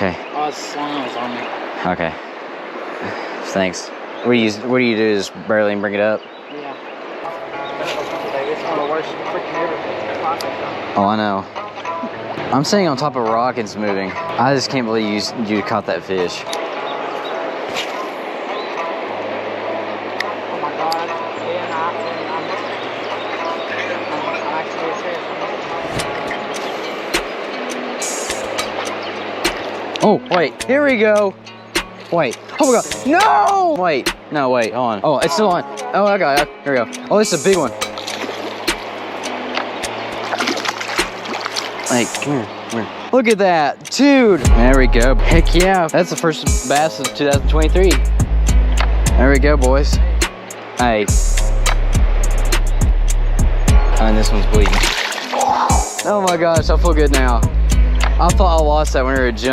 Okay. Oh, it's Smallmouth on me. Okay. Thanks. What do you do? Just barely bring it up? Yeah. It's one of the worst freaking ever. Oh, I know. I'm sitting on top of a rock and it's moving. I just can't believe you caught that fish. Oh my God. Yeah, I'm actually serious. Oh, wait. Here we go. Wait. Oh my God. No! Wait. No, wait. Hold on. Oh, it's still on. Oh, I got it. Here we go. Oh, this is a big one. Like, come here. Come here. Look at that. Dude. There we go. Heck yeah. That's the first bass of 2023. There we go, boys. Hey. And this one's bleeding. Oh my gosh, I feel good now. I thought I lost that when we were at gym.